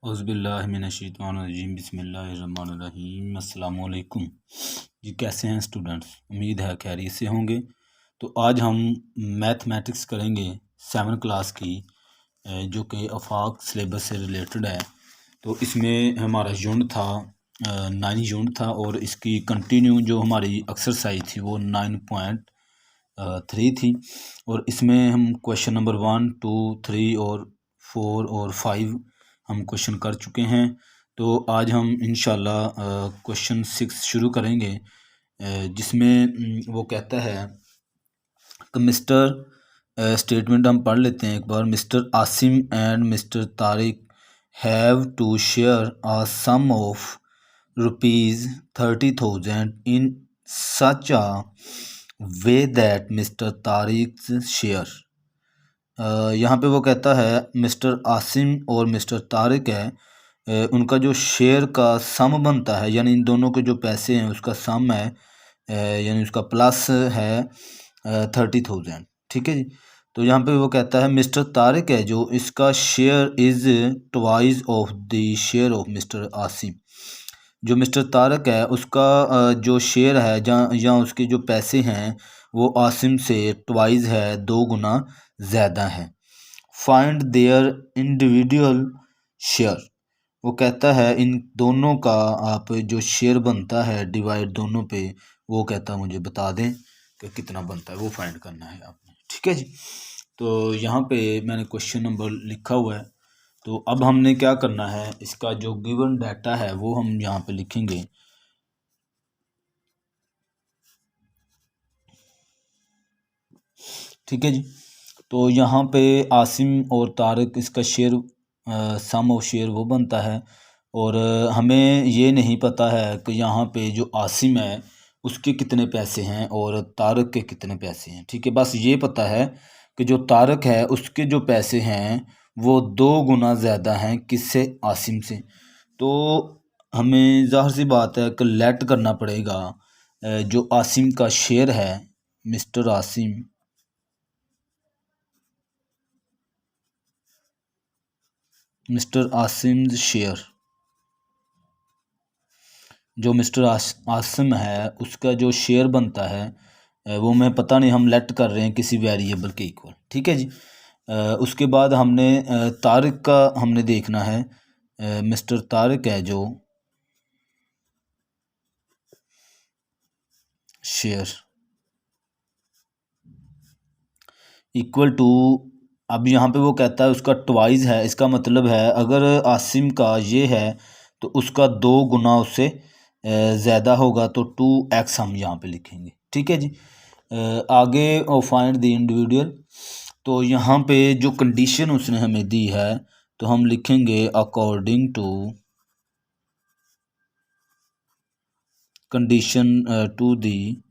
औज़ुबिल्लाहिमिनश्शैतानिर्रजीम बिस्मिल्लाहिर्रहमानिर्रहीम अस्सलाम वालेकुम जी। कैसे हैं स्टूडेंट्स? उम्मीद है खैरियत से होंगे। तो आज हम मैथमेटिक्स करेंगे 7 क्लास की, जो कि आफाक सिलेबस से रिलेटेड है। तो इसमें हमारा यूनिट था 9 यूनिट था, और इसकी कंटिन्यू जो हमारी एक्सरसाइज थी वो 9.3 थी। और इसमें हम क्वेश्चन नंबर 1, 2, 3 और 4 और 5 हम क्वेश्चन कर चुके हैं। तो आज हम इंशाल्लाह क्वेश्चन 6 शुरू करेंगे, जिसमें वो कहता है कि स्टेटमेंट हम पढ़ लेते हैं एक बार। Mister Asim and mister Tariq have to share a sum of ₹30,000 in such a way that mister Tariq share. यहाँ पे वो कहता है मिस्टर आसिम और मिस्टर तारिक है, उनका जो शेयर का सम बनता है, यानी इन दोनों के जो पैसे हैं उसका सम है, यानी उसका प्लस है 30,000। ठीक है जी। तो यहाँ पे वो कहता है मिस्टर तारिक है जो, इसका share is twice of the share of mister Asim. जो मिस्टर तारिक है उसका जो शेयर है या उसके जो पैसे हैं वो आसिम से ट्वाइस है, 2 गुना ज़्यादा है। Find their individual share. वो कहता है इन दोनों का आप जो शेयर बनता है डिवाइड दोनों पे, वो कहता है मुझे बता दें कि कितना बनता है, वो फाइंड करना है आपने। ठीक है जी। तो यहाँ पे मैंने क्वेश्चन नंबर लिखा हुआ है। तो अब हमने क्या करना है, इसका जो गिवन डाटा है वो हम यहाँ पे लिखेंगे। ठीक है जी। तो यहाँ पे आसिम और तारिक, इसका शेयर सम ऑफ शेयर वो बनता है, और हमें ये नहीं पता है कि यहाँ पे जो आसिम है उसके कितने पैसे हैं और तारिक के कितने पैसे हैं। ठीक है, बस ये पता है कि जो तारिक है उसके जो पैसे हैं वो 2 गुना ज़्यादा हैं किससे, आसिम से। तो हमें ज़ाहिर सी बात है कि लेट करना पड़ेगा जो आसिम का शेयर है, मिस्टर आसिम शेयर, जो मिस्टर आसिम है उसका जो शेयर बनता है वो मैं पता नहीं, हम लेट कर रहे हैं किसी वेरिएबल के इक्वल। ठीक है जी। उसके बाद हमने तारिक का हमने देखना है। मिस्टर तारिक है जो शेयर इक्वल टू, अब यहाँ पे वो कहता है उसका ट्वाइस है, इसका मतलब है अगर आसिम का ये है तो उसका 2 गुना उससे ज़्यादा होगा, तो 2x हम यहाँ पे लिखेंगे। ठीक है जी। आगे फाइंड द इंडिविजुअल। तो यहाँ पे जो कंडीशन उसने हमें दी है तो हम लिखेंगे according to condition to the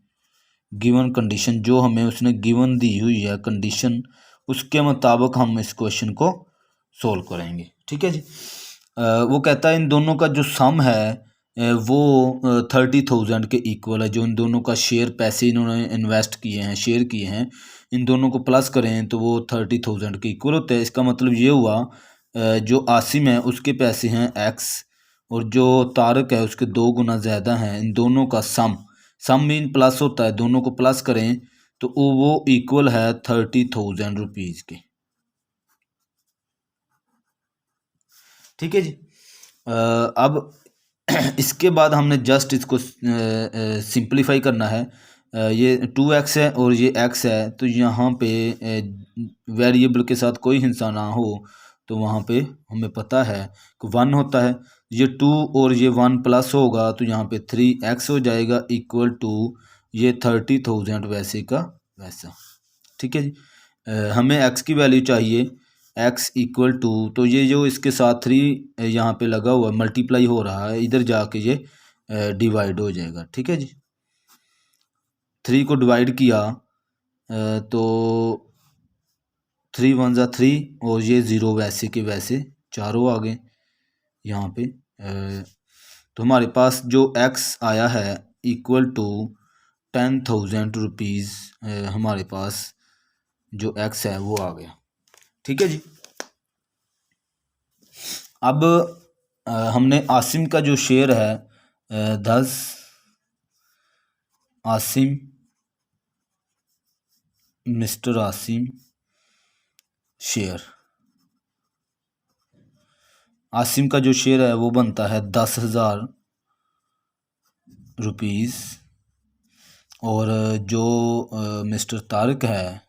given condition, जो हमें उसने गिवन दी हुई है कंडीशन, उसके मुताबिक हम इस क्वेश्चन को सोल्व करेंगे। ठीक है जी। वो कहता है इन दोनों का जो सम है वो 30,000 के इक्वल है। जो इन दोनों का शेयर, पैसे इन्होंने इन्वेस्ट किए हैं, शेयर किए हैं, इन दोनों को प्लस करें तो वो 30,000 के इक्वल होते हैं। इसका मतलब ये हुआ जो आसिम है उसके पैसे हैं x, और जो तारिक है उसके 2 गुना ज़्यादा हैं। इन दोनों का सम मीन प्लस होता है, दोनों को प्लस करें तो वो इक्वल है 30,000 रुपीज़ के। ठीक है जी। अब इसके बाद हमने जस्ट इसको सिंप्लीफाई करना है। ये 2x है और ये x है, तो यहाँ पे वेरिएबल के साथ कोई हिस्सा ना हो तो वहाँ पे हमें पता है कि 1 होता है। ये 2 और ये 1 प्लस होगा तो यहाँ पे 3x हो जाएगा इक्वल टू ये 30,000 वैसे का वैसा। ठीक है जी। हमें x की वैल्यू चाहिए, x इक्वल टू, तो ये जो इसके साथ 3 यहाँ पे लगा हुआ मल्टीप्लाई हो रहा है, इधर जाके ये डिवाइड हो जाएगा। ठीक है जी। 3 को डिवाइड किया तो 3 1 ज़ा 3, और ये 0 वैसे के वैसे चारों आ गए यहाँ पे। तो हमारे पास जो x आया है इक्वल टू 10,000 रुपीज़, हमारे पास जो x है वो आ गया। ठीक है जी। अब हमने आसिम का जो शेयर है 10 आसिम मिस्टर आसिम शेयर, आसिम का जो शेयर है वो बनता है 10,000 रुपीज़, और जो मिस्टर तारिक है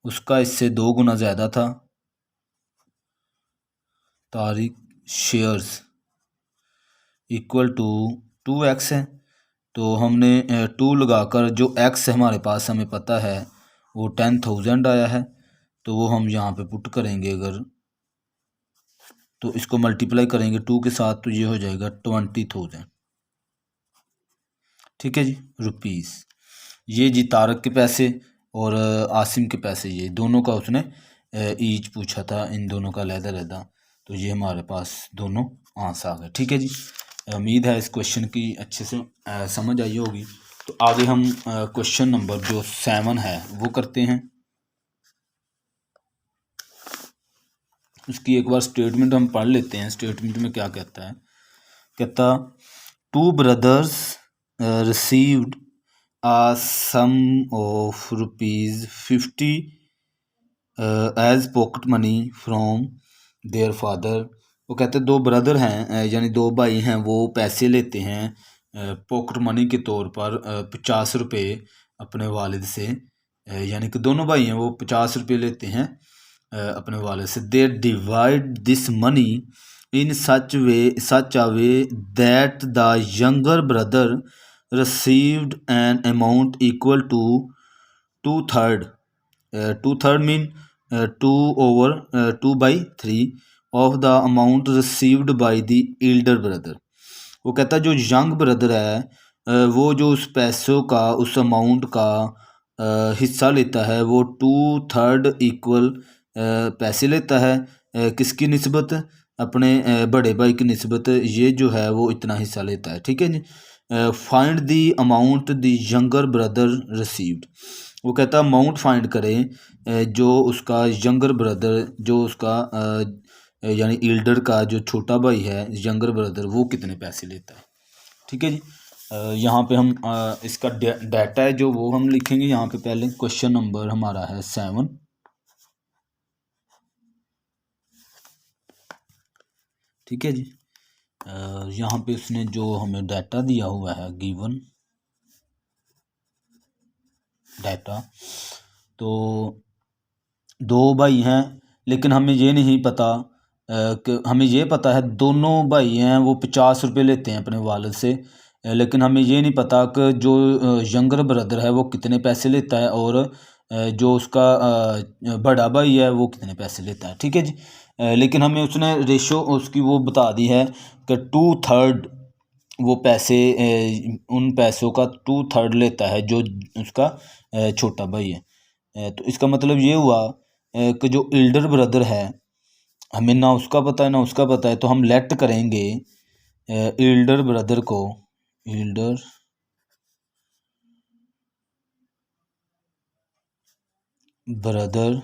उसका इससे 2 गुना ज़्यादा था। Tariq shares equal to 2x है, तो हमने 2 लगाकर जो x हमारे पास हमें पता है वो 10,000 आया है, तो वो हम यहाँ पे पुट करेंगे अगर, तो इसको मल्टीप्लाई करेंगे 2 के साथ, तो ये हो जाएगा 20,000। ठीक है जी, रुपीज़। ये जी तारक के पैसे और आसिम के पैसे, ये दोनों का उसने ईच पूछा था, इन दोनों का लहदा, तो ये हमारे पास दोनों आंसर आ गए। ठीक है जी, उम्मीद है इस क्वेश्चन की अच्छे से समझ आई होगी। तो आगे हम क्वेश्चन नंबर जो 7 है वो करते हैं। उसकी एक बार स्टेटमेंट हम पढ़ लेते हैं। स्टेटमेंट में क्या कहता है, कहता 2 brothers received a sum of ₹50 as pocket money from their father। वो कहते 2 ब्रदर हैं, यानी 2 भाई हैं, वो पैसे लेते हैं पॉकेट मनी के तौर पर 50 रुपये अपने वालिद से, यानी कि दोनों भाई हैं वो 50 रुपये लेते हैं अपने वालिद से। They divide this money in such a way that the younger brother received an amount equal to 2/3 2/3 mean 2/3 of the amount received by the elder brother। वो कहता है जो यंग ब्रदर है वो जो उस पैसों का, उस अमाउंट का हिस्सा लेता है, वो 2/3 इक्वल पैसे लेता है किसकी निस्बत, अपने बड़े भाई की निस्बत, ये जो है वो इतना हिस्सा लेता है। ठीक है जी। Find the amount the younger brother received. वो कहता है अमाउंट फाइंड करें जो उसका यंगर ब्रदर, जो उसका यानी एल्डर का जो छोटा भाई है यंगर ब्रदर, वो कितने पैसे लेता है। ठीक है जी। यहाँ पे हम इसका डाटा है जो वो हम लिखेंगे यहाँ पे। पहले क्वेश्चन नंबर हमारा है 7। ठीक है जी। यहाँ पे उसने जो हमें डाटा दिया हुआ है, गिवन डाटा, तो 2 भाई हैं, लेकिन हमें ये नहीं पता कि, हमें ये पता है दोनों भाई हैं वो 50 रुपये लेते हैं अपने वालिद से, लेकिन हमें ये नहीं पता कि जो यंगर ब्रदर है वो कितने पैसे लेता है, और जो उसका बड़ा भाई है वो कितने पैसे लेता है। ठीक है जी। लेकिन हमें उसने रेशो उसकी वो बता दी है कि 2/3 वो पैसे, उन पैसों का 2/3 लेता है जो उसका छोटा भाई है। तो इसका मतलब ये हुआ कि जो एल्डर ब्रदर है, हमें ना उसका पता है ना उसका पता है, तो हम लेट करेंगे एल्डर ब्रदर को, एल्डर ब्रदर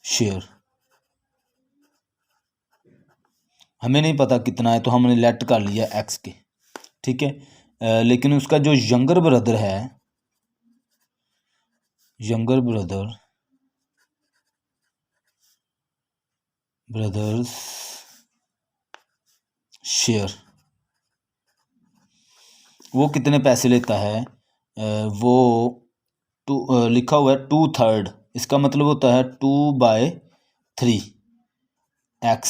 शेयर। हमें नहीं पता कितना है, तो हमने लेट कर लिया x के। ठीक है। लेकिन उसका जो यंगर ब्रदर है, यंगर ब्रदर्स शेयर, वो कितने पैसे लेता है, वो लिखा हुआ है 2/3। इसका मतलब होता है 2/3 x,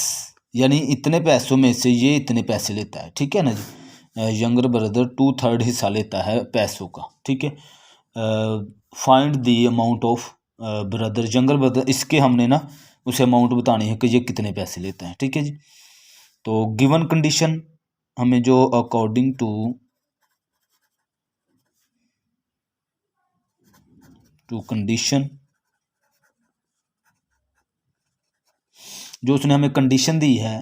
यानी इतने पैसों में से ये इतने पैसे लेता है। ठीक है ना जी। यंगर ब्रदर 2/3 हिस्सा लेता है पैसों का। ठीक है। Find the amount of brother younger brother, इसके हमने ना उसे अमाउंट बतानी है कि ये कितने पैसे लेता है। ठीक है जी। तो गिवन कंडीशन हमें जो अकॉर्डिंग टू कंडीशन, जो उसने हमें कंडीशन दी है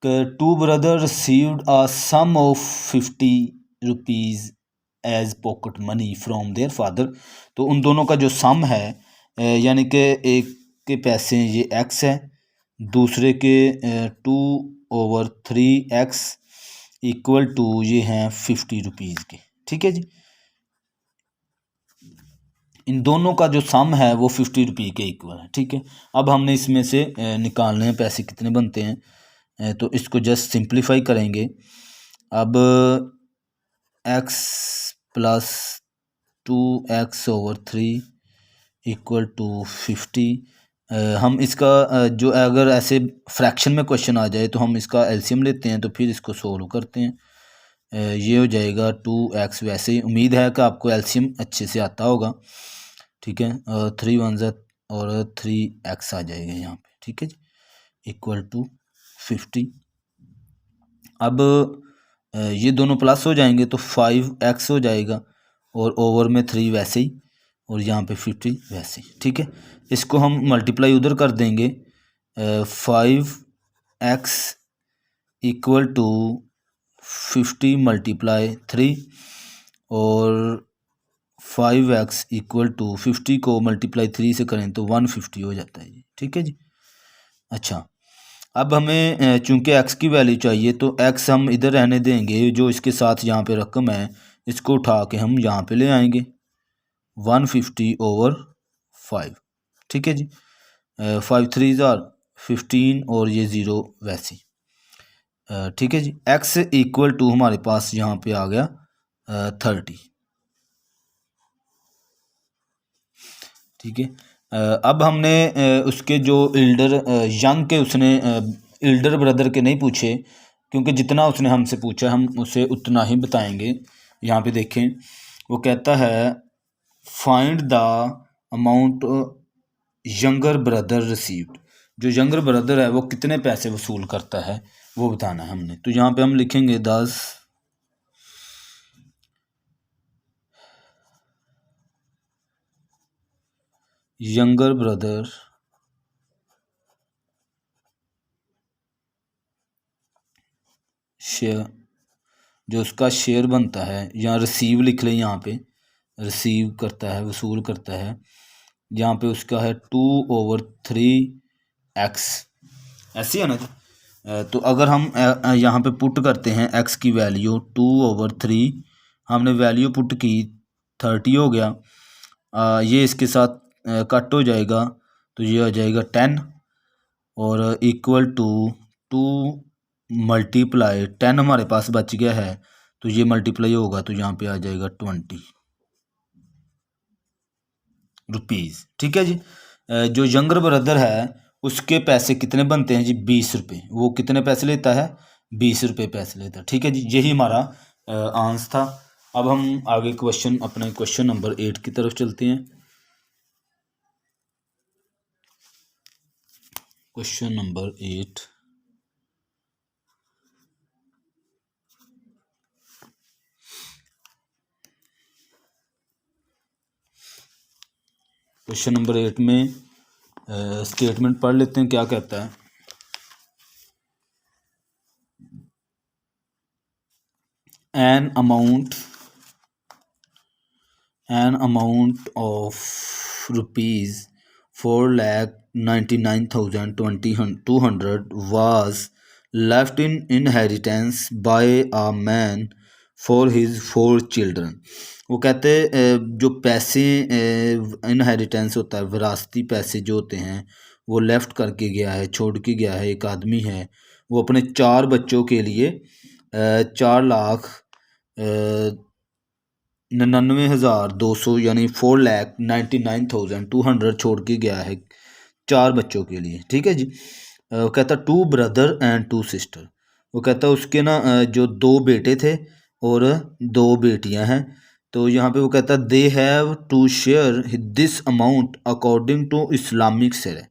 कि 2 brother received a sum of 50 rupees as pocket money from their father. तो उन दोनों का जो सम है, यानी कि एक के पैसे ये x है, दूसरे के 2/3x इक्वल टू ये हैं 50 रुपीज़ के। ठीक है जी, इन दोनों का जो सम है वो 50 रुपये के इक्वल है। ठीक है, अब हमने इसमें से निकालने हैं पैसे कितने बनते हैं, तो इसको जस्ट सिंप्लीफाई करेंगे। अब x plus 2x/3 equal to 50। हम इसका जो अगर ऐसे फ्रैक्शन में क्वेश्चन आ जाए तो हम इसका एलसीएम लेते हैं, तो फिर इसको सोल्व करते हैं। ये हो जाएगा 2x, वैसे ही उम्मीद है कि आपको एलसीएम अच्छे से आता होगा। ठीक है, 3 1 और 3x आ जाएगा यहाँ पे। ठीक है जी, इक्वल टू 50। अब ये दोनों प्लस हो जाएंगे तो 5x हो जाएगा, और ओवर में 3 वैसे ही, और यहाँ पे 50 वैसे ही। ठीक है, इसको हम मल्टीप्लाई उधर कर देंगे। 5x इक्वल टू 50 मल्टीप्लाई 3, और 5x इक्वल टू 50 को मल्टीप्लाई 3 से करें तो 150 हो जाता है जी। ठीक है जी, अच्छा अब हमें चूंकि x की वैल्यू चाहिए तो x हम इधर रहने देंगे, जो इसके साथ यहाँ पे रकम है इसको उठा के हम यहाँ पे ले आएंगे 150/5। ठीक है जी, 5 3 15 और ये 0 वैसे। ठीक है जी, x इक्वल टू हमारे पास यहाँ पे आ गया 30। ठीक है, अब हमने उसके जो इल्डर यंग के उसने इल्डर ब्रदर के नहीं पूछे, क्योंकि जितना उसने हमसे पूछा हम उसे उतना ही बताएंगे। यहाँ पे देखें, वो कहता है find the amount younger brother received. जो यंगर ब्रदर है वो कितने पैसे वसूल करता है वो बताना है हमने। तो यहाँ पे हम लिखेंगे 10 यंगर ब्रदर शेयर, जो उसका शेयर बनता है, या रिसीव लिख लें, यहाँ पे रिसीव करता है, वसूल करता है। यहाँ पे उसका है 2/3x, ऐसी है ना जी। तो अगर हम यहाँ पे पुट करते हैं x की वैल्यू 2/3, हमने वैल्यू पुट की 30 हो गया। ये इसके साथ कट हो जाएगा तो ये हो जाएगा 10, और इक्वल टू 2 मल्टीप्लाई 10 हमारे पास बच गया है, तो ये मल्टीप्लाई होगा तो यहाँ पे आ जाएगा 20 रुपीज़। ठीक है जी, जो यंगर ब्रदर है उसके पैसे कितने बनते हैं जी? 20 रुपये। वो कितने पैसे लेता है? 20 रुपये पैसे लेता है। ठीक है जी, यही हमारा आंसर था। अब हम आगे अपने क्वेश्चन नंबर 8 की तरफ चलते हैं। क्वेश्चन नंबर 8, क्वेश्चन नंबर 8 में स्टेटमेंट पढ़ लेते हैं, क्या कहता है। An amount of rupees 4,99,200 was left in inheritance by a man for his 4 children। वो कहते जो पैसे इनहेरिटेंस होता है, विरासती पैसे जो होते हैं वो लेफ्ट करके गया है, छोड़ के गया है, एक आदमी है, वो अपने 4 बच्चों के लिए 4,99,200 यानी 4,99,200 छोड़ के गया है 4 बच्चों के लिए। ठीक है जी, वो कहता 2 ब्रदर एंड 2 सिस्टर। वो कहता उसके ना जो 2 बेटे थे और 2 बेटियां हैं। तो यहाँ पे वो कहता they have to share this amount according to Islamic share.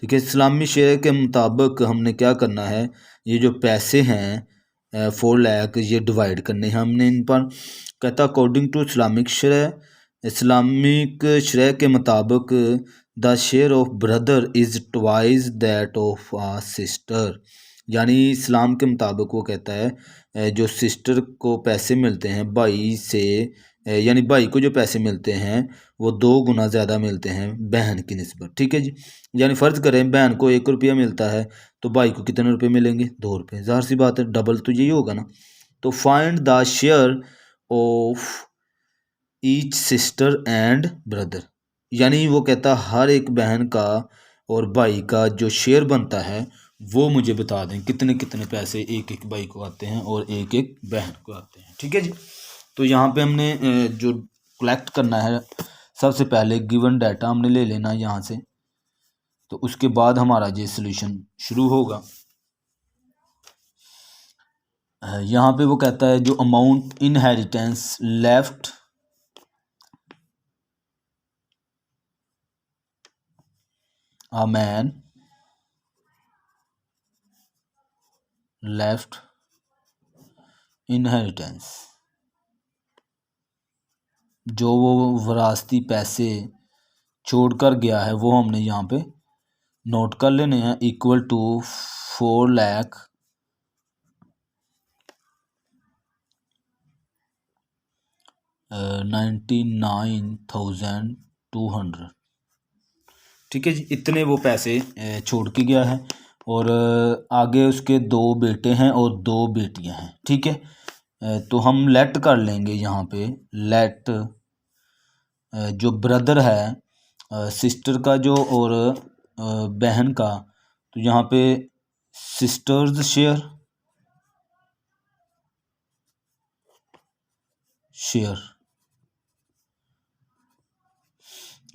ठीक है, इस्लामी शेयर के मुताबिक हमने क्या करना है, ये जो पैसे हैं 4 लाख ये डिवाइड करने हैं हमने इन पर। कहता अकॉर्डिंग टू इस्लामिक शरह के मुताबिक the share of brother is twice that of a sister. यानी इस्लाम के मुताबिक वो कहता है जो सिस्टर को पैसे मिलते हैं भाई से यानी भाई को जो पैसे मिलते हैं वो 2 गुना ज़्यादा मिलते हैं बहन की निस्बत, ठीक है जी। यानी फ़र्ज़ करें बहन को 1 रुपया मिलता है तो भाई को कितने रुपये मिलेंगे, 2 रुपये। ज़ाहिर सी बात है डबल तो यही होगा ना। तो find the share of each sister and brother, यानी वो कहता हर एक बहन का और भाई का जो शेयर बनता है वो मुझे बता दें कितने कितने पैसे एक एक भाई को आते हैं और एक एक बहन को आते हैं, ठीक है जी। तो यहाँ पे हमने जो कलेक्ट करना है, सबसे पहले गिवन डाटा हमने ले लेना है यहाँ से, तो उसके बाद हमारा ये सोल्यूशन शुरू होगा। यहाँ पे वो कहता है जो amount inheritance left a man left inheritance, जो वो विरासती पैसे छोड़कर गया है वो हमने यहाँ पे नोट कर लेने हैं, इक्वल टू 4,99,200, ठीक है जी। इतने वो पैसे छोड़ के गया है और आगे उसके 2 बेटे हैं और 2 बेटियां हैं, ठीक है। तो हम लेट कर लेंगे यहाँ पे, लेट जो ब्रदर है सिस्टर का जो और बहन का, तो यहाँ पे सिस्टर्स शेयर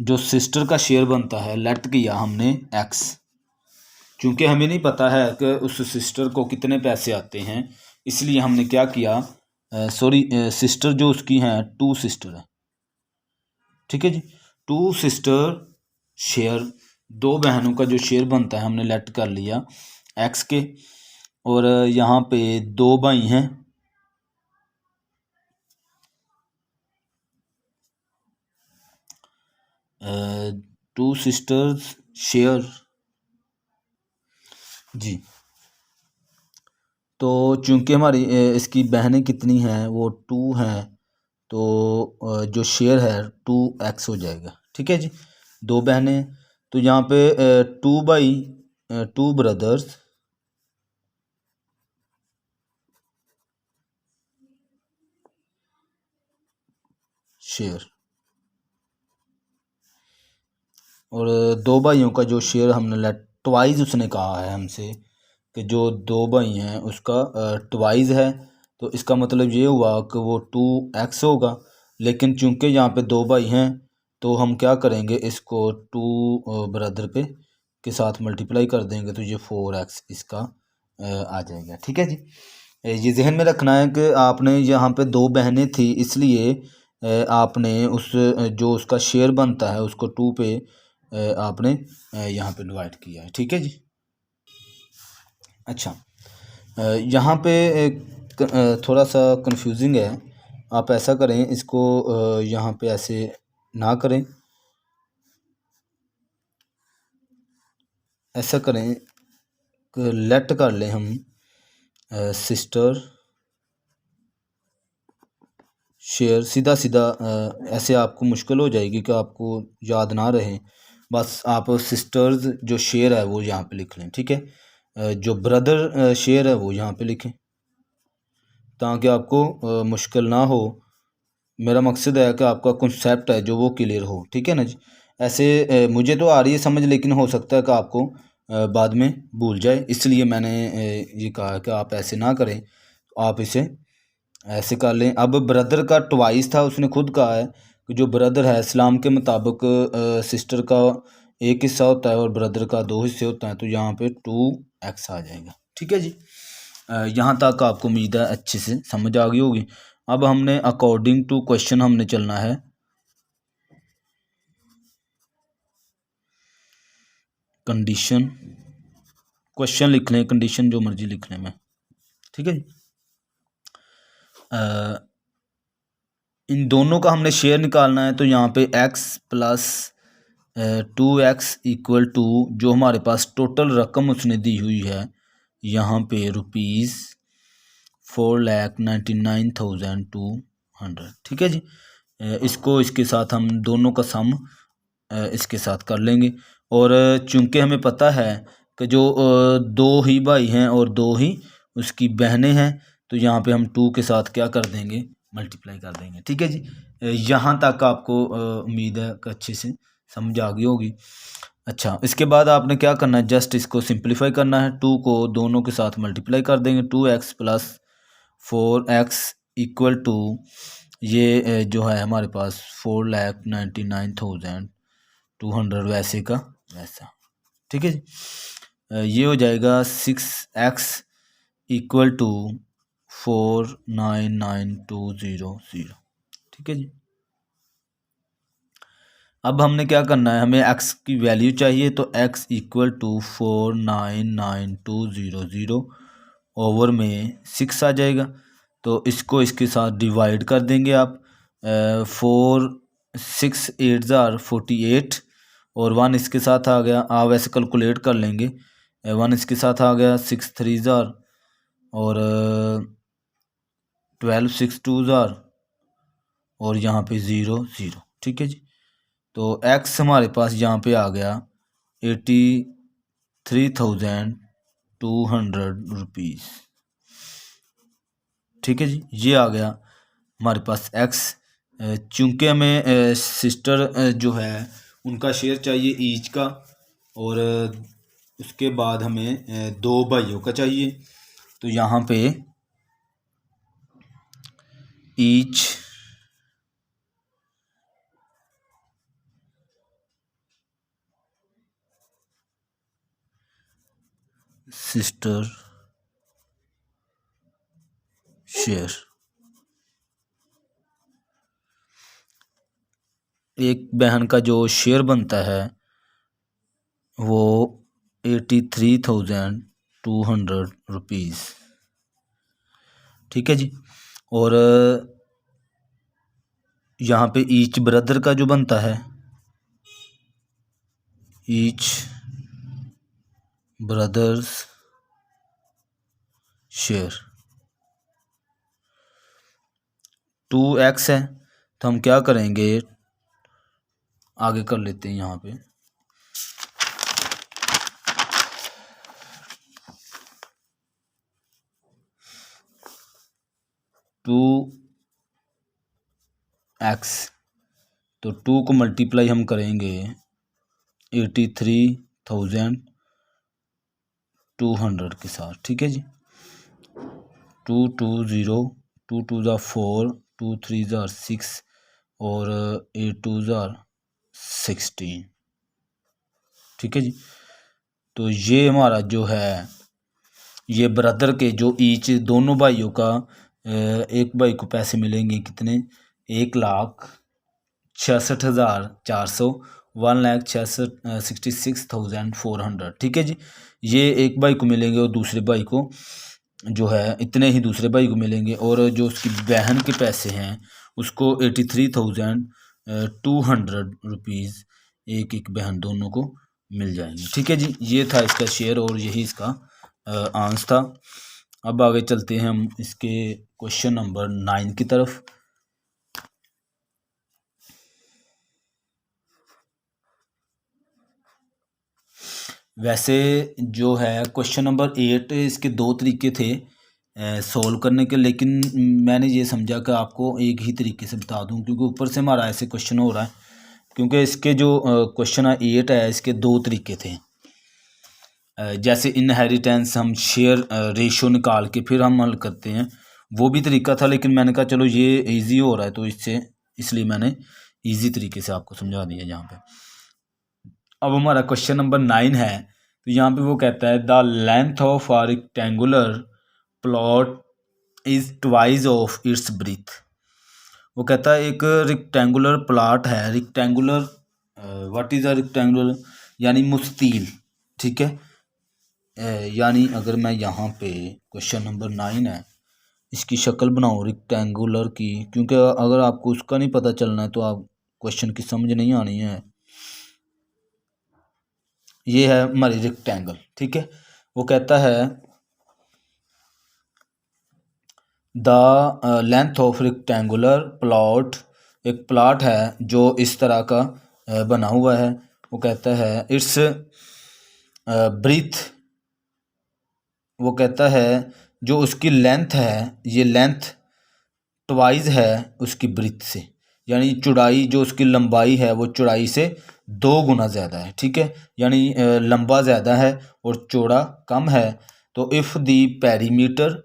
जो सिस्टर का शेयर बनता है लेट किया हमने एक्स, क्योंकि हमें नहीं पता है कि उस सिस्टर को कितने पैसे आते हैं, इसलिए हमने क्या किया, सिस्टर जो उसकी हैं 2 सिस्टर है, ठीक है जी। 2 सिस्टर शेयर, 2 बहनों का जो शेयर बनता है हमने लेट कर लिया एक्स के, और यहाँ पे 2 भाई हैं, टू सिस्टर्स शेयर जी। तो चूंकि हमारी इसकी बहनें कितनी हैं, वो 2 हैं, तो जो शेयर है 2x हो जाएगा, ठीक है जी। 2 बहनें, तो यहाँ पे 2 ब्रदर्स शेयर, और 2 भाइयों का जो शेयर हमने लेट ट्वाइस उसने कहा है हमसे कि जो 2 भाई हैं उसका ट्वाइस है, तो इसका मतलब ये हुआ कि वो 2x होगा। लेकिन चूंकि यहाँ पे 2 भाई हैं तो हम क्या करेंगे, इसको 2 ब्रदर पे के साथ मल्टीप्लाई कर देंगे तो ये 4x इसका आ जाएगा, ठीक है जी। ये जहन में रखना है कि आपने यहाँ पे 2 बहनें थी, इसलिए आपने उस जो उसका शेयर बनता है उसको 2 पे आपने यहाँ पे डिवाइड किया है, ठीक है जी। अच्छा, यहाँ पे थोड़ा सा कंफ्यूजिंग है, आप ऐसा करें इसको यहाँ पे ऐसे ना करें, ऐसा करें कि लेट कर लें हम सिस्टर शेयर, सीधा सीधा ऐसे आपको मुश्किल हो जाएगी कि आपको याद ना रहे, बस आप सिस्टर्स जो शेयर है वो यहाँ पे लिख लें, ठीक है। जो ब्रदर शेयर है वो यहाँ पे लिखें ताकि आपको मुश्किल ना हो। मेरा मकसद है कि आपका कॉन्सेप्ट है जो वो क्लियर हो, ठीक है ना जी। ऐसे मुझे तो आ रही है समझ, लेकिन हो सकता है कि आपको बाद में भूल जाए, इसलिए मैंने ये कहा कि आप ऐसे ना करें, आप इसे ऐसे कर लें। अब ब्रदर का ट्वाइस था, उसने खुद कहा है कि जो ब्रदर है इस्लाम के मुताबिक सिस्टर का 1 हिस्सा होता है और ब्रदर का 2 हिस्से होता है, तो यहाँ पे 2x आ जाएगा, ठीक है जी। यहाँ तक आपको उम्मीद है अच्छे से समझ आ गई होगी। अब हमने अकॉर्डिंग टू क्वेश्चन हमने चलना है, कंडीशन, क्वेश्चन लिख लें, कंडीशन जो मर्जी लिख लें मैं, ठीक है जी। इन दोनों का हमने शेयर निकालना है, तो यहाँ पे x plus 2x equal to जो हमारे पास टोटल रकम उसने दी हुई है यहाँ पे ₹4,99,200, ठीक है जी। इसको इसके साथ हम दोनों का सम इसके साथ कर लेंगे। और चूंकि हमें पता है कि जो दो ही भाई हैं और दो ही उसकी बहनें हैं, तो यहाँ पे हम 2 के साथ क्या कर देंगे, मल्टीप्लाई कर देंगे। ठीक है जी, यहाँ तक आपको उम्मीद है कि अच्छे से समझ आ गई होगी। अच्छा, इसके बाद आपने क्या करना है, जस्ट इसको सिंप्लीफाई करना है। 2 को दोनों के साथ मल्टीप्लाई कर देंगे। 2x plus 4x equal to ये जो है हमारे पास 4,99,200 वैसे का वैसा। ठीक है जी, ये हो जाएगा 6x इक्वल टू 499,200। ठीक है जी, अब हमने क्या करना है, हमें x की वैल्यू चाहिए, तो x इक्वल टू 499,200 ओवर में 6 आ जाएगा। तो इसको इसके साथ डिवाइड कर देंगे आप। 4 6 8 ज़ार 48 और 1 इसके साथ आ गया। आप वैसे कैलकुलेट कर लेंगे, 1 इसके साथ आ गया, 6 3 ज़ार और 12 6 2 ज़ार और यहाँ पे 0 0। ठीक है जी, तो x हमारे पास यहाँ पे आ गया 83,200 रुपीज़। ठीक है जी, ये आ गया हमारे पास x। चूँकि हमें सिस्टर जो है उनका शेयर चाहिए ईच का, और उसके बाद हमें 2 भाइयों का चाहिए। तो यहाँ पे ईच सिस्टर शेयर, एक बहन का जो शेयर बनता है वो 83,200 रुपीज़। ठीक है जी, और यहाँ पे ईच ब्रदर का जो बनता है, ईच ब्रदर्स शेयर 2x है। तो हम क्या करेंगे, आगे कर लेते हैं यहाँ पे। टू एक्स, तो 2 को मल्टीप्लाई हम करेंगे 83,200 के साथ। ठीक है जी, 2 2 0, 2 2 ज़ा 4, 2 3 ज़ा 6 और 8 2 ज़ा 16। ठीक है जी, तो ये हमारा जो है, ये ब्रदर के जो ईच दोनों भाइयों का, एक भाई को पैसे मिलेंगे कितने, 1,66,400, 1,66,400। ठीक है जी, ये एक भाई को मिलेंगे और दूसरे भाई को जो है इतने ही दूसरे भाई को मिलेंगे। और जो उसकी बहन के पैसे हैं उसको 83,200 रुपीज़ एक एक बहन दोनों को मिल जाएंगे। ठीक है जी, ये था इसका शेयर और यही इसका आंसर था। अब आगे चलते हैं हम इसके क्वेश्चन नंबर 9 की तरफ। वैसे जो है क्वेश्चन नंबर 8, इसके 2 तरीके थे सॉल्व करने के, लेकिन मैंने ये समझा कि आपको एक ही तरीके से बता दूं, क्योंकि ऊपर से हमारा ऐसे क्वेश्चन हो रहा है। क्योंकि इसके जो क्वेश्चन 8 है इसके 2 तरीके थे। जैसे इनहेरिटेंस हम शेयर रेशो निकाल के फिर हम हल करते हैं, वो भी तरीका था, लेकिन मैंने कहा चलो ये इजी हो रहा है तो इसलिए मैंने इजी तरीके से आपको समझा दिया यहाँ पे। अब हमारा क्वेश्चन नंबर 9 है, तो यहाँ पे वो कहता है the length of a rectangular plot is twice of its breadth. वो कहता है एक रेक्टेंगुलर प्लॉट है, rectangular what is a rectangular यानी मुस्तील। ठीक है, यानी अगर मैं यहाँ पे क्वेश्चन नंबर 9 है इसकी शक्ल बनाऊँ रेक्टेंगुलर की, क्योंकि अगर आपको उसका नहीं पता चलना है तो आप क्वेश्चन की समझ नहीं आनी है। ये है हमारी रेक्टेंगल। ठीक है, वो कहता है the length of rectangular plot एक प्लाट है जो इस तरह का बना हुआ है। वो कहता है इट्स ब्रीथ, वो कहता है जो उसकी लेंथ है, ये लेंथ ट्वाइस है उसकी ब्रीथ से, यानी चौड़ाई जो उसकी लंबाई है वो चौड़ाई से 2 गुना ज़्यादा है। ठीक है, यानी लंबा ज़्यादा है और चौड़ा कम है। तो if the perimeter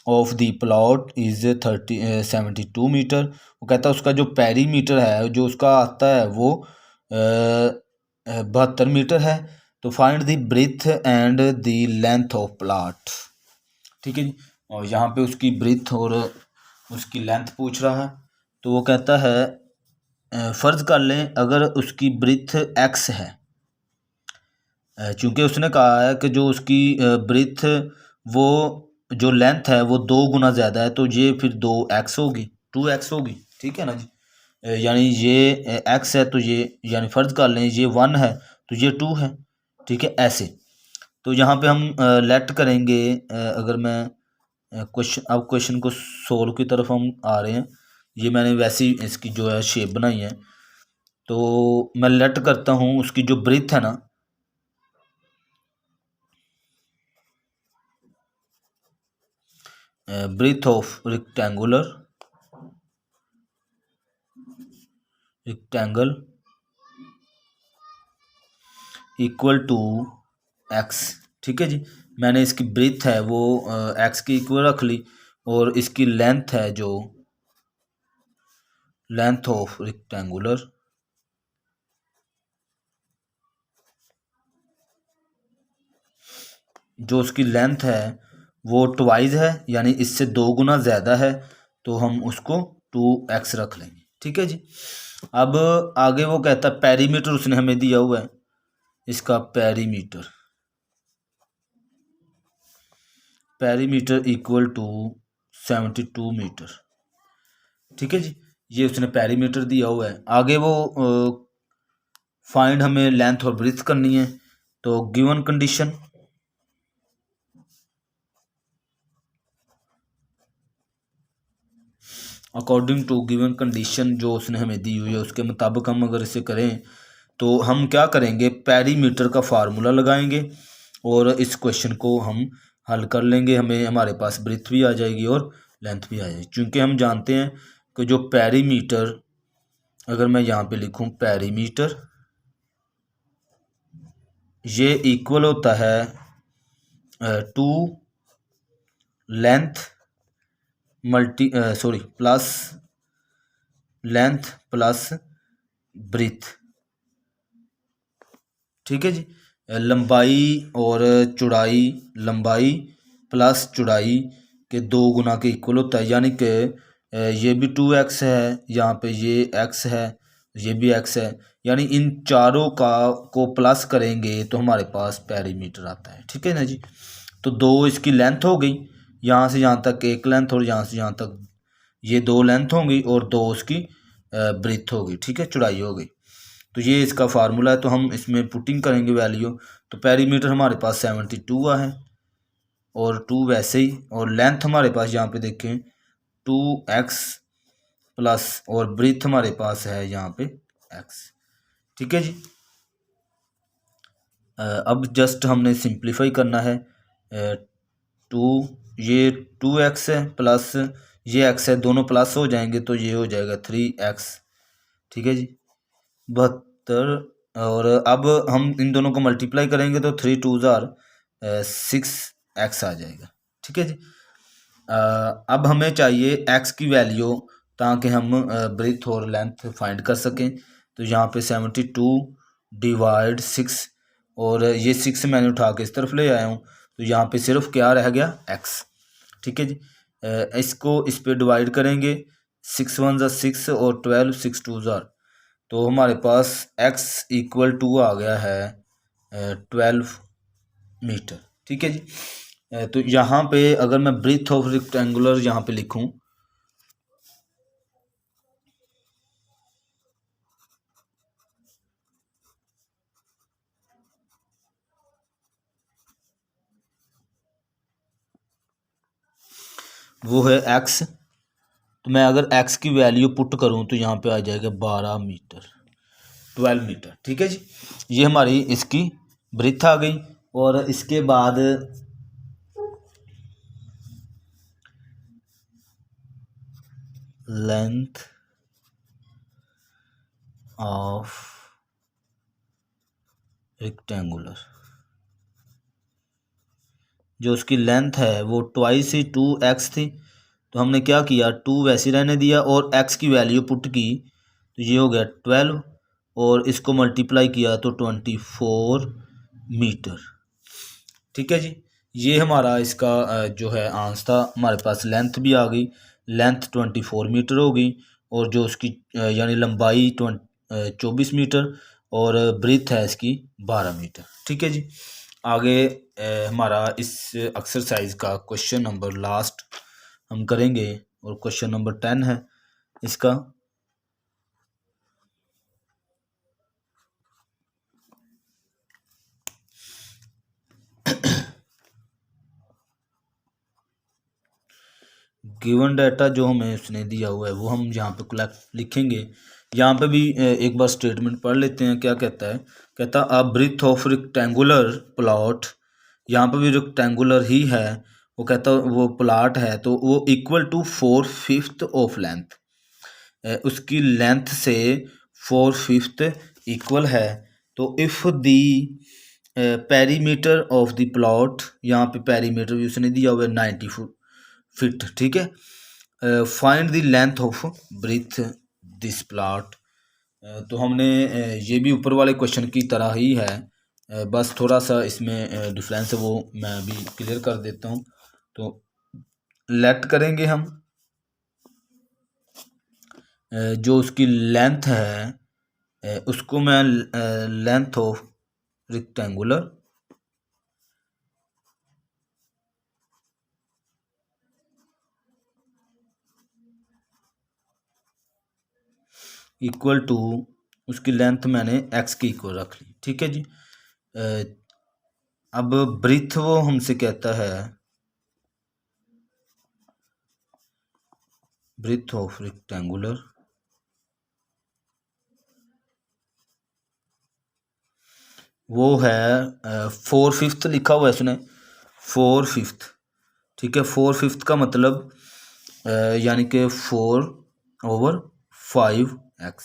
of the plot is 72 metre, वो कहता है उसका जो पेरीमीटर है जो उसका आता है वो 72 मीटर है। तो find the breadth and the length of plot. ठीक है जी, और यहाँ पे उसकी ब्रीथ और उसकी लेंथ पूछ रहा है। तो वो कहता है फ़र्ज़ कर लें अगर उसकी ब्रीथ एक्स है, चूँकि उसने कहा है कि जो उसकी ब्रीथ वो जो लेंथ है वो 2 गुना ज़्यादा है, तो ये फिर 2x होगी, 2x होगी। ठीक है ना जी, यानी ये x है तो ये, यानी फ़र्ज़ कर लें ये 1 है तो ये 2 है। ठीक है, ऐसे। तो यहाँ पे हम लेट करेंगे, अगर मैं क्वेश्चन, अब क्वेश्चन को सोल्व की तरफ हम आ रहे हैं। ये मैंने वैसे ही इसकी जो है शेप बनाई है। तो मैं लेट करता हूँ उसकी जो ब्रीथ है ना, breadth of rectangle equal to x. ठीक है जी, मैंने इसकी ब्रीथ है वो एक्स की इक्वल रख ली, और इसकी लेंथ है जो लेंथ ऑफ रेक्टेंगुलर जो उसकी लेंथ है वो ट्वाइस है, यानी इससे 2 गुना ज़्यादा है, तो हम उसको 2x रख लेंगे। ठीक है जी, अब आगे वो कहता है पेरीमीटर उसने हमें दिया हुआ है, इसका पेरीमीटर इक्वल टू 72 मीटर। ठीक है जी, ये उसने पेरीमीटर दिया हुआ है। आगे वो फाइंड हमें लेंथ और ब्रीथ करनी है। तो given condition, according to given condition जो उसने हमें दी हुई है उसके मुताबिक हम अगर इसे करें तो हम क्या करेंगे, पेरीमीटर का फार्मूला लगाएंगे और इस क्वेश्चन को हम हल कर लेंगे। हमें हमारे पास ब्रीथ भी आ जाएगी और लेंथ भी आ जाएगी, क्योंकि हम जानते हैं कि जो पेरीमीटर, अगर मैं यहाँ पे लिखूँ पेरीमीटर, ये इक्वल होता है to length plus length plus breadth. ठीक है जी, लंबाई और चौड़ाई, लंबाई प्लस चौड़ाई के 2 गुना के इक्वल होता है, यानी कि ये भी 2x है, यहाँ पे ये x है, ये भी x है, यानी इन चारों का को प्लस करेंगे तो हमारे पास पेरीमीटर आता है। ठीक है ना जी, तो 2 इसकी लेंथ हो गई, यहाँ से यहाँ तक एक लेंथ, और यहाँ से यहाँ तक ये 2 लेंथ होंगी, और 2 उसकी ब्रीथ होगी। ठीक है, चौड़ाई हो गई। तो ये इसका फार्मूला है, तो हम इसमें पुटिंग करेंगे वैल्यू। तो पेरीमीटर हमारे पास 72 है, और 2 वैसे ही, और लेंथ हमारे पास यहाँ पे देखें 2x प्लस, और ब्रीथ हमारे पास है यहाँ पे x। ठीक है जी, अब जस्ट हमने सिंप्लीफाई करना है। 2, ये 2x है प्लस ये x है, दोनों प्लस हो जाएंगे तो ये हो जाएगा 3x। ठीक है जी, 72, और अब हम इन दोनों को मल्टीप्लाई करेंगे तो 3 2 6x आ जाएगा। ठीक है जी, अब हमें चाहिए x की वैल्यू ताकि हम ब्रीथ और लेंथ फाइंड कर सकें। तो यहाँ पे 72 डिवाइड 6, और ये 6 मैंने उठा के इस तरफ ले आया हूँ, तो यहाँ पे सिर्फ क्या रह गया, x। ठीक है जी, इसको इस पे डिवाइड करेंगे, 6 1 6 और 12 6 2 तो हमारे पास x इक्वल टू आ गया है 12 मीटर। ठीक है जी, तो यहाँ पे अगर मैं ब्रीथ ऑफ रेक्टेंगुलर यहाँ पे लिखूँ, वो है x, तो मैं अगर x की वैल्यू पुट करूं तो यहाँ पे आ जाएगा 12 मीटर, 12 मीटर। ठीक है जी, ये हमारी इसकी ब्रीथ आ गई। और इसके बाद लेंथ ऑफ रेक्टेंगुलर, जो उसकी लेंथ है वो ट्वाइस ही 2x थी, तो हमने क्या किया, 2 वैसे रहने दिया और x की वैल्यू पुट की, तो ये हो गया 12 और इसको मल्टीप्लाई किया तो 24 मीटर। ठीक है जी, ये हमारा इसका जो है आंसर था। हमारे पास लेंथ भी आ गई, लेंथ 24 मीटर हो गई और जो उसकी यानी लंबाई 24 मीटर और ब्रीथ है इसकी 12 मीटर। ठीक है जी, आगे हमारा इस एक्सरसाइज का क्वेश्चन नंबर लास्ट हम करेंगे और क्वेश्चन नंबर 10 है इसका। गिवन डाटा जो हमें उसने दिया हुआ है वो हम यहाँ पे कलेक्ट लिखेंगे। यहाँ पे भी एक बार स्टेटमेंट पढ़ लेते हैं, क्या कहता है। कहता अ ब्रीथ ऑफ रेक्टेंगुलर प्लॉट, यहाँ पे भी रेक्टेंगुलर ही है, वो कहता वो प्लॉट है तो वो इक्वल टू 4/5 ऑफ लेंथ, उसकी लेंथ से 4/5 इक्वल है। तो if the perimeter of the plot, यहाँ पे पेरीमीटर भी उसने दिया हुआ है 90 फीट। ठीक है, find the length of breath this plot. तो हमने ये भी ऊपर वाले क्वेश्चन की तरह ही है, बस थोड़ा सा इसमें डिफरेंस है, वो मैं अभी क्लियर कर देता हूँ। तो लेट करेंगे हम, जो उसकी लेंथ है उसको मैं length of rectangular equal to, उसकी लेंथ मैंने x के इक्वल रख ली। ठीक है जी, अब ब्रीथ वो हमसे कहता है ब्रीथ ऑफ रेक्टेंगुलर, वो है 4/5 लिखा हुआ है इसने, 4/5। ठीक है, 4/5 का मतलब यानी कि 4/5x।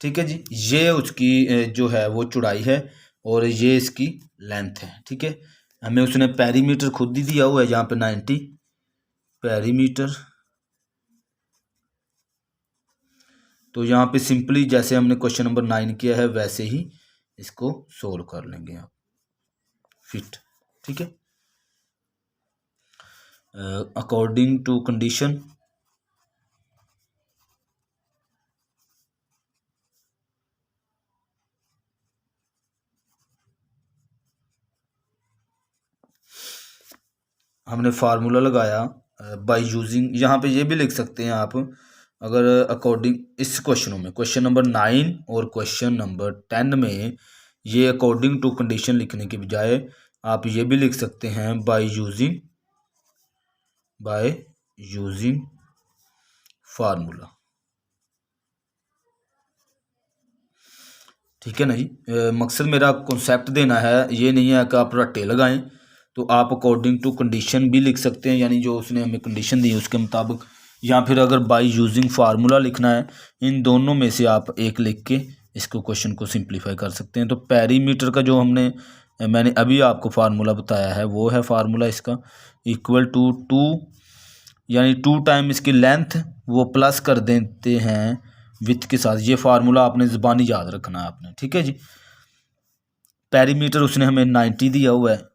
ठीक है जी, ये उसकी जो है वो चौड़ाई है और ये इसकी लेंथ है। ठीक है, हमें उसने पेरीमीटर खुद ही दिया हुआ है यहाँ पे 90 पेरीमीटर। तो यहाँ पे सिंपली जैसे हमने क्वेश्चन नंबर 9 किया है वैसे ही इसको सोल्व कर लेंगे आप, फिट। ठीक है, अकॉर्डिंग टू कंडीशन, हमने फार्मूला लगाया बाय यूजिंग, यहाँ पे ये भी लिख सकते हैं आप, अगर अकॉर्डिंग इस क्वेश्चनों में क्वेश्चन नंबर 9 और क्वेश्चन नंबर 10 में ये अकॉर्डिंग टू कंडीशन लिखने के बजाय आप ये भी लिख सकते हैं बाय यूजिंग फार्मूला। ठीक है ना जी, मकसद मेरा कॉन्सेप्ट देना है, ये नहीं है कि आप रट्टे लगाएं। तो आप अकॉर्डिंग टू कंडीशन भी लिख सकते हैं, यानी जो उसने हमें कंडीशन दी उसके मुताबिक, या फिर अगर बाय यूजिंग फार्मूला लिखना है, इन दोनों में से आप एक लिख के इसको क्वेश्चन को सिंप्लीफाई कर सकते हैं। तो पेरीमीटर का जो मैंने अभी आपको फार्मूला बताया है वो है फार्मूला इसका, इक्वल टू 2 यानी 2 टाइम इसकी लेंथ वो प्लस कर देते हैं विथ के साथ। ये फार्मूला आपने ज़बानी याद रखना है आपने। ठीक है जी, पेरीमीटर उसने हमें 90 दिया हुआ है,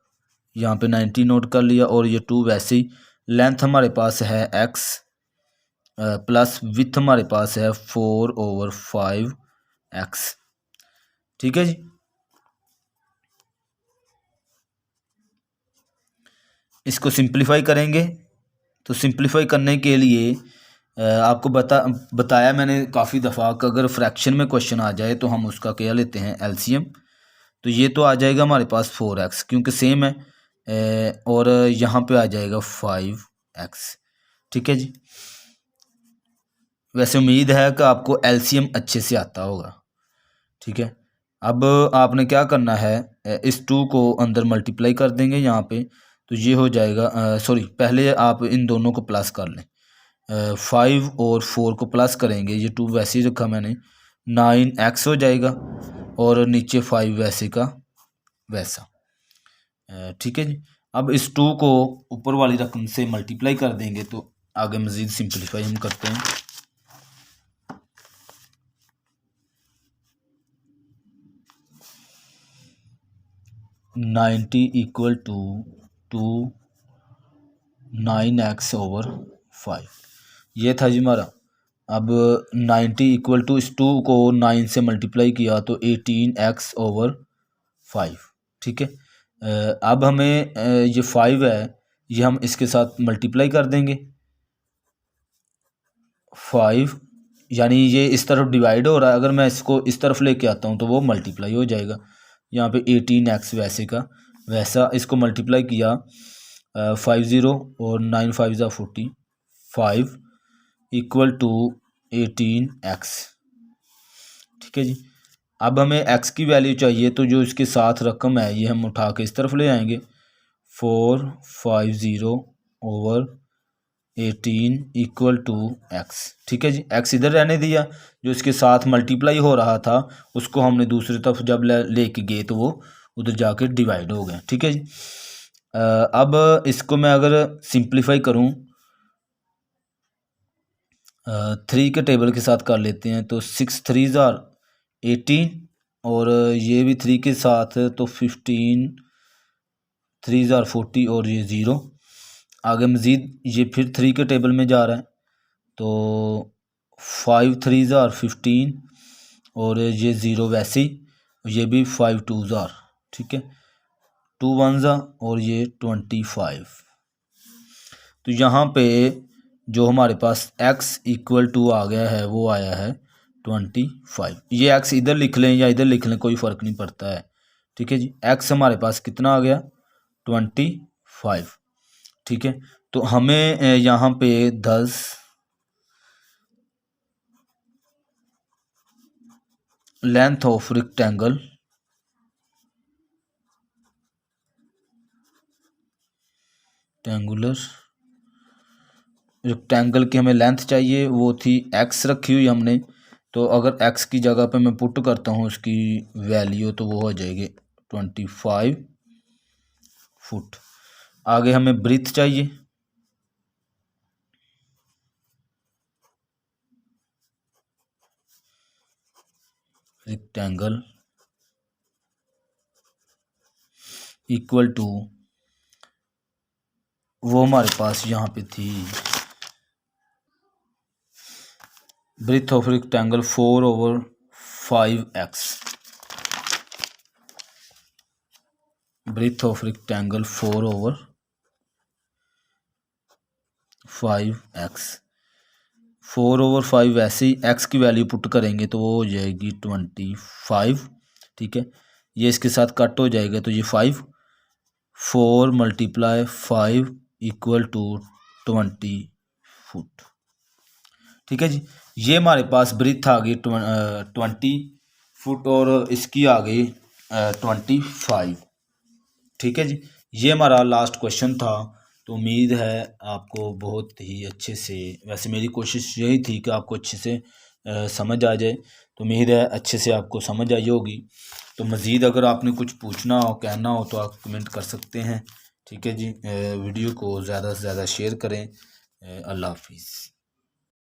यहाँ पे 90 नोट कर लिया, और ये 2 वैसे ही, लेंथ हमारे पास है x प्लस विथ हमारे पास है 4/5x। ठीक है जी, इसको सिंप्लीफाई करेंगे। तो सिंप्लीफाई करने के लिए आपको बताया मैंने काफ़ी दफ़ा कि अगर फ्रैक्शन में क्वेश्चन आ जाए तो हम उसका क्या लेते हैं, एलसीएम। तो ये तो आ जाएगा हमारे पास 4x क्योंकि सेम है, और यहाँ पे आ जाएगा 5x। ठीक है जी, वैसे उम्मीद है कि आपको एलसीएम अच्छे से आता होगा। ठीक है, अब आपने क्या करना है, इस 2 को अंदर मल्टीप्लाई कर देंगे यहाँ पे, तो ये हो जाएगा, सॉरी पहले आप इन दोनों को प्लस कर लें। 5 और 4 को प्लस करेंगे, ये 2 वैसे ही रखा मैंने, 9x हो जाएगा और नीचे 5 वैसे का वैसा। ठीक है जी, अब इस 2 को ऊपर वाली रकम से मल्टीप्लाई कर देंगे तो आगे मज़ीद सिंपलीफाई हम करते हैं। नाइन्टी इक्वल टू 9x/5 ये था जी हमारा। अब 90 इक्वल टू इस 2 को 9 से मल्टीप्लाई किया तो 18x/5। ठीक है, अब हमें ये 5 है, ये हम इसके साथ मल्टीप्लाई कर देंगे। 5 यानी ये इस तरफ डिवाइड हो रहा है, अगर मैं इसको इस तरफ लेके आता हूँ तो वो मल्टीप्लाई हो जाएगा। यहाँ पे 18x वैसे का वैसा, इसको मल्टीप्लाई किया 50 और 9 5 ज़ा 45 इक्वल टू 18x। ठीक है जी, अब हमें x की वैल्यू चाहिए, तो जो इसके साथ रकम है ये हम उठा के इस तरफ ले आएंगे। 450/18 इक्वल टू x। ठीक है जी, x इधर रहने दिया, जो इसके साथ मल्टीप्लाई हो रहा था उसको हमने दूसरी तरफ जब लेके गए तो वो उधर जाके डिवाइड हो गया। ठीक है जी, अब इसको मैं अगर सिंप्लीफाई करूं 3 के टेबल के साथ कर लेते हैं तो 6 3 ज़ार 18 और ये भी 3 के साथ तो 15 3 ज़ार 40 और ये 0। आगे मज़ीद ये फिर 3 के टेबल में जा रहा है तो 5 3 ज़ार 15 और ये 0 वैसे ही, ये भी 5 2 ज़ार। ठीक है, 2 1 ज़ा और ये 25। तो यहाँ पे जो हमारे पास x इक्वल टू आ गया है वो आया है 25। ये x इधर लिख लें या इधर लिख लें, कोई फ़र्क नहीं पड़ता है। ठीक है जी, x हमारे पास कितना आ गया 25। ठीक है, तो हमें यहाँ पे 10 लेंथ ऑफ रेक्टेंगल रेक्टेंगल की हमें लेंथ चाहिए, वो थी x रखी हुई हमने, तो अगर x की जगह पे मैं पुट करता हूँ उसकी वैल्यू तो वो हो जाएगी 25 फुट। आगे हमें ब्रीथ चाहिए, रेक्टेंगल इक्वल टू वो हमारे पास यहाँ पे थी breadth of rectangle 4/5x। Breadth of rectangle 4/5x। 4/5 ऐसे ही x की वैल्यू पुट करेंगे तो वो हो जाएगी 25। ठीक है, ये इसके साथ कट हो जाएगा तो ये 5 4 × 5 इक्वल टू 20 फुट। ठीक है जी, ये हमारे पास ब्रीथ आ गई 20 फुट और इसकी आ गई 25। ठीक है जी, ये हमारा लास्ट क्वेश्चन था। तो उम्मीद है आपको बहुत ही अच्छे से, वैसे मेरी कोशिश यही थी कि आपको अच्छे से समझ आ जाए, तो उम्मीद है अच्छे से आपको समझ आई होगी। तो मज़ीद अगर आपने कुछ पूछना हो कहना हो तो आप कमेंट कर सकते हैं। ठीक है जी, वीडियो को ज़्यादा से ज़्यादा शेयर करें। अल्लाह हाफिज़।